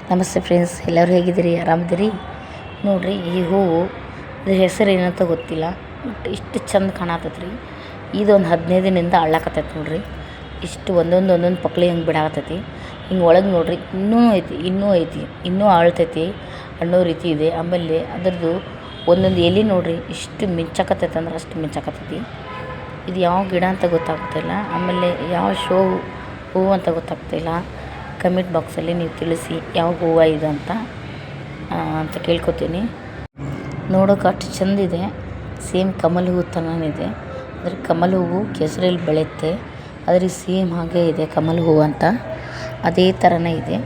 ನಮಸ್ತೆ ಫ್ರೆಂಡ್ಸ್, ಎಲ್ಲರೂ ಹೇಗಿದ್ದೀರಿ? ಆರಾಮಿದ್ದೀರಿ? ನೋಡಿರಿ, ಈ ಹೂವು ಇದ್ರ ಹೆಸರು ಏನಂತ ಗೊತ್ತಿಲ್ಲ, ಬಟ್ ಇಷ್ಟು ಚಂದ ಕಾಣತ್ತೈತೆ ರೀ. ಇದೊಂದು 15 ದಿನದಿಂದ ಅಳ್ಳಾಕತ್ತೈತೆ ನೋಡಿರಿ. ಇಷ್ಟು ಒಂದೊಂದು ಪಕ್ಳಿ ಹಂಗೆ ಬಿಡಾಕತ್ತೈತಿ. ಹಿಂಗೆ ಒಳಗೆ ನೋಡಿರಿ, ಇನ್ನೂ ಐತಿ, ಇನ್ನೂ ಆಳ್ತೈತಿ ಅನ್ನೋ ರೀತಿ ಇದೆ. ಆಮೇಲೆ ಅದರದ್ದು ಒಂದೊಂದು ಎಲೆ ನೋಡಿರಿ, ಇಷ್ಟು ಮಿಂಚಾಕತ್ತೈತೆ ಅಂದ್ರೆ ಅಷ್ಟು ಮಿಂಚಾಕತ್ತೈತಿ. ಇದು ಯಾವ ಗಿಡ ಅಂತ ಗೊತ್ತಾಗ್ತಿಲ್ಲ, ಆಮೇಲೆ ಯಾವ ಹೂವು ಅಂತ ಗೊತ್ತಾಗ್ತಿಲ್ಲ. ಕಮೆಂಟ್ ಬಾಕ್ಸಲ್ಲಿ ನೀವು ತಿಳಿಸಿ ಯಾವ ಹೂವು ಇದು ಅಂತ ಕೇಳ್ಕೊತೀನಿ. ನೋಡೋಕೆ ಅಷ್ಟು ಚೆಂದಿದೆ, ಸೇಮ್ ಕಮಲ ಹೂವು ಥರನಿದೆ. ಆದರೆ ಕಮಲ ಹೂವು ಕೆಸರಲ್ಲಿ ಬೆಳೆಯುತ್ತೆ, ಆದರೆ ಸೇಮ್ ಹಾಗೆ ಇದೆ ಕಮಲ ಹೂವು ಅಂತ, ಅದೇ ಥರನೇ ಇದೆ.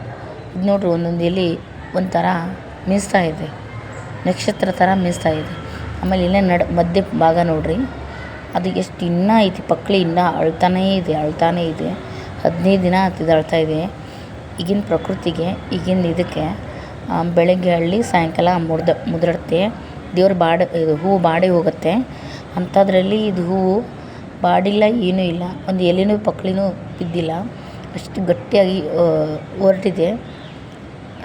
ಇದು ನೋಡ್ರಿ, ಒಂದೊಂದು ಎಲೆ ಒಂಥರ ಮಿಂಚ್ತಾ ಇದೆ, ನಕ್ಷತ್ರ ಥರ ಮಿಂಚ್ತಾ ಇದೆ. ಆಮೇಲೆ ಇಲ್ಲೇ ಮಧ್ಯ ಭಾಗ ನೋಡ್ರಿ, ಅದು ಎಷ್ಟು ಇನ್ನೂ ಐತಿ ಪಕ್ಳಿ, ಇನ್ನೂ ಅಳ್ತಾನೇ ಇದೆ. 15 ದಿನ ಆಗ್ತಿದೆ ಅಳ್ತಾ ಇದೆ. ಈಗಿನ ಪ್ರಕೃತಿಗೆ, ಈಗಿನ ಇದಕ್ಕೆ ಬೆಳಗ್ಗೆ ಅಳ್ಳಿ ಸಾಯಂಕಾಲ ಮುದುರುತ್ತೆ. ದೇವ್ರ ಇದು ಹೂವು ಬಾಡಿ ಹೋಗುತ್ತೆ. ಅಂಥದ್ರಲ್ಲಿ ಇದು ಹೂವು ಬಾಡಿಲ್ಲ, ಏನೂ ಇಲ್ಲ, ಒಂದು ಎಲೆನೂ ಪಕ್ಳಿನೂ ಬಿದ್ದಿಲ್ಲ, ಅಷ್ಟು ಗಟ್ಟಿಯಾಗಿ ಹೊರಟಿದೆ,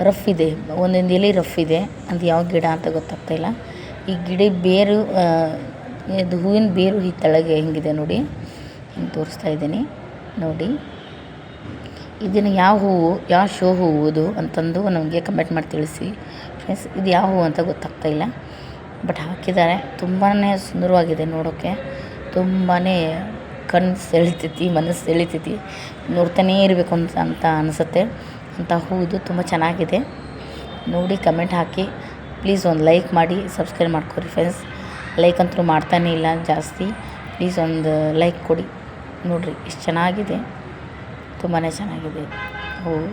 ರಫ್ ಇದೆ, ಒಂದೊಂದು ಎಲೆ ರಫ್ ಇದೆ. ಅದು ಯಾವ ಗಿಡ ಅಂತ ಗೊತ್ತಾಗ್ತಾಯಿಲ್ಲ. ಈ ಗಿಡ ಬೇರು, ಇದು ಹೂವಿನ ಬೇರು ಈ ತೆಳಗೆ ಹೆಂಗಿದೆ ನೋಡಿ, ಹಿಂಗೆ ತೋರಿಸ್ತಾ ಇದ್ದೀನಿ ನೋಡಿ. ಇದನ್ನು ಯಾವ ಹೂವು, ಯಾವ ಹೂವುದು ಅಂತಂದು ನಮಗೆ ಕಮೆಂಟ್ ಮಾಡಿ ತಿಳಿಸಿ ಫ್ರೆಂಡ್ಸ್. ಇದು ಯಾವ ಹೂವು ಅಂತ ಗೊತ್ತಾಗ್ತಾಯಿಲ್ಲ, ಬಟ್ ಹಾಕಿದ್ದಾರೆ. ತುಂಬಾ ಸುಂದರವಾಗಿದೆ ನೋಡೋಕ್ಕೆ, ತುಂಬಾ ಕಣ್ಣು ಸೆಳಿತೈತಿ, ಮನಸ್ಸು ಸೆಳಿತೈತಿ, ನೋಡ್ತಾನೇ ಇರಬೇಕು ಅಂತ ಅನಿಸುತ್ತೆ. ಅಂಥ ಹೂವು ತುಂಬ ಚೆನ್ನಾಗಿದೆ ನೋಡಿ. ಕಮೆಂಟ್ ಹಾಕಿ ಪ್ಲೀಸ್, ಒಂದು ಲೈಕ್ ಮಾಡಿ ಸಬ್ಸ್ಕ್ರೈಬ್ ಮಾಡ್ಕೊರಿ ಫ್ರೆಂಡ್ಸ್. ಲೈಕ್ ಅಂತೂ ಮಾಡ್ತಾನೇ ಇಲ್ಲ ಜಾಸ್ತಿ, ಪ್ಲೀಸ್ ಒಂದು ಲೈಕ್ ಕೊಡಿ. ನೋಡಿರಿ ಎಷ್ಟು ಚೆನ್ನಾಗಿದೆ, ತುಂಬಾ ಚೆನ್ನಾಗಿದೆ ಹೂವು.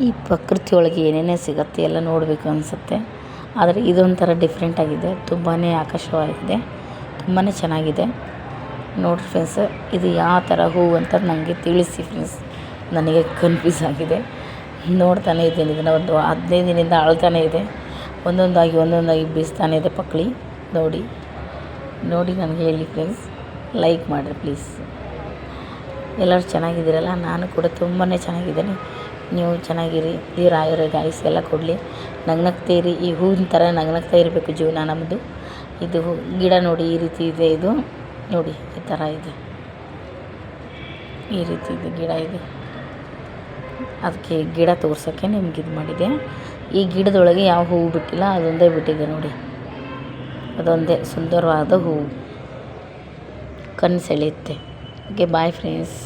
ಈ ಪ್ರಕೃತಿಯೊಳಗೆ ಏನೇನೇ ಸಿಗುತ್ತೆ ಎಲ್ಲ ನೋಡಬೇಕು ಅನಿಸುತ್ತೆ, ಆದರೆ ಇದೊಂಥರ ಡಿಫ್ರೆಂಟಾಗಿದೆ, ತುಂಬಾ ಆಕರ್ಷಕವಾಗಿದೆ, ತುಂಬಾ ಚೆನ್ನಾಗಿದೆ ನೋಡಿರಿ ಫ್ರೆಂಡ್ಸ್. ಇದು ಯಾವ ಥರ ಹೂವು ಅಂತ ನನಗೆ ತಿಳಿಸಿ ಫ್ರೆಂಡ್ಸ್, ನನಗೆ ಕನ್ಫ್ಯೂಸ್ ಆಗಿದೆ. ನೋಡ್ತಾನೆ ಇದ್ದೀನಿ, ಇದನ್ನು ಒಂದು 15 ದಿನದಿಂದ ಅಳ್ತಾನೆ ಇದೆ, ಒಂದೊಂದಾಗಿ ಬೀಸ್ತಾನೆ ಇದೆ ಪಕ್ಳಿ. ನೋಡಿ ನನಗೆ ಹೇಳಿ ಫ್ರೆಂಡ್ಸ್, ಲೈಕ್ ಮಾಡಿರಿ ಪ್ಲೀಸ್. ಎಲ್ಲರೂ ಚೆನ್ನಾಗಿದ್ದೀರಲ್ಲ, ನಾನು ಕೂಡ ತುಂಬಾ ಚೆನ್ನಾಗಿದ್ದೀನಿ. ನೀವು ಚೆನ್ನಾಗಿರಿ, ದೇವ್ರ ಆಯುರ್ವೇದ ಆಯುಸ್ಸು ಎಲ್ಲ ಕೊಡಲಿ, ನಗ್ನಗ್ತೀರಿ. ಈ ಹೂವಿನ ಥರ ನಗ್ನಗ್ತಾ ಇರಬೇಕು ಜೀವನ ನಮ್ಮದು. ಇದು ಗಿಡ ನೋಡಿ, ಈ ರೀತಿ ಇದೆ, ಇದು ನೋಡಿ ಈ ಥರ ಇದೆ, ಈ ರೀತಿ ಇದೆ ಗಿಡ ಇದೆ. ಅದಕ್ಕೆ ಗಿಡ ತೋರ್ಸೋಕ್ಕೆ ನಿಮ್ಗೆ ಇದು ಮಾಡಿದೆ. ಈ ಗಿಡದೊಳಗೆ ಯಾವ ಹೂವು ಬಿಟ್ಟಿಲ್ಲ, ಅದೊಂದೇ ಬಿಟ್ಟಿದೆ ನೋಡಿ, ಅದೊಂದೇ ಸುಂದರವಾದ ಹೂವು, ಕಣ್ಣು ಸೆಳೆಯುತ್ತೆ. Okay, bye friends.